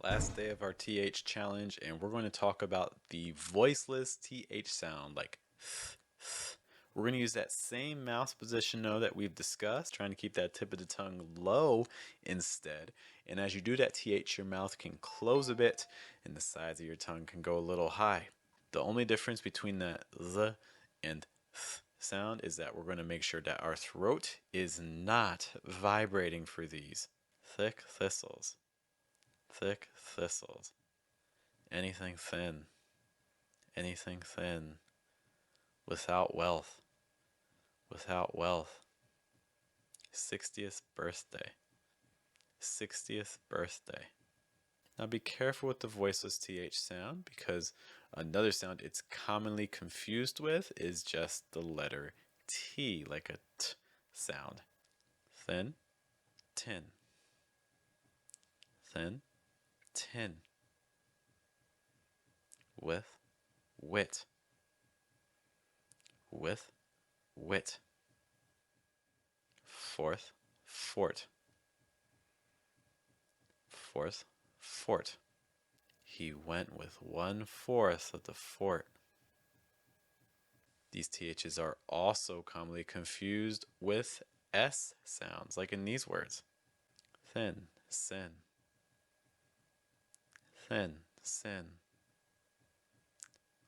Last day of our TH challenge, and we're going to talk about the voiceless TH sound, like th. We're going to use that same mouth position though that we've discussed, trying to keep that tip of the tongue low instead. And as you do that TH, your mouth can close a bit and the sides of your tongue can go a little high. The only difference between the th and th sound is that we're going to make sure that our throat is not vibrating for these. Thick thistles. Thick thistles. Anything thin. Anything thin. Without wealth. Without wealth. 60th birthday. 60th birthday. Now be careful with the voiceless TH sound, because another sound it's commonly confused with is just the letter T, like a T sound. Thin, tin. Thin, tin. With, wit. With, wit. Fourth, fort. Fourth, fort. He went with 1/4 of the fort. These THs are also commonly confused with S sounds, like in these words. Thin, sin. Thin, sin.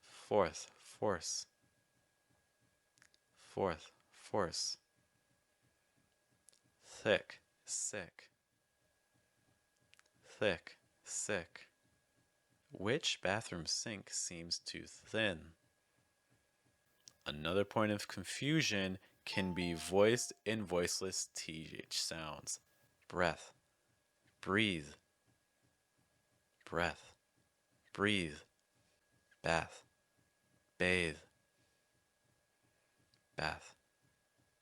Fourth, force. Fourth, force. Thick, sick. Thick, sick. Which bathroom sink seems too thin? Another point of confusion can be voiced and voiceless TH sounds. Breath, breathe. Breath, breathe. Bath, bathe. Bath,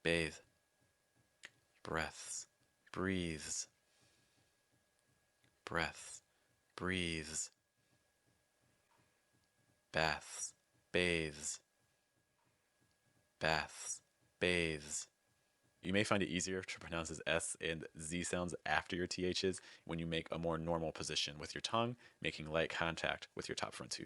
bathe. Breaths, breathes. Breath, breathes. Baths, bathes. Baths, bathes. You may find it easier to pronounce as S and Z sounds after your THs when you make a more normal position with your tongue, making light contact with your top front tooth.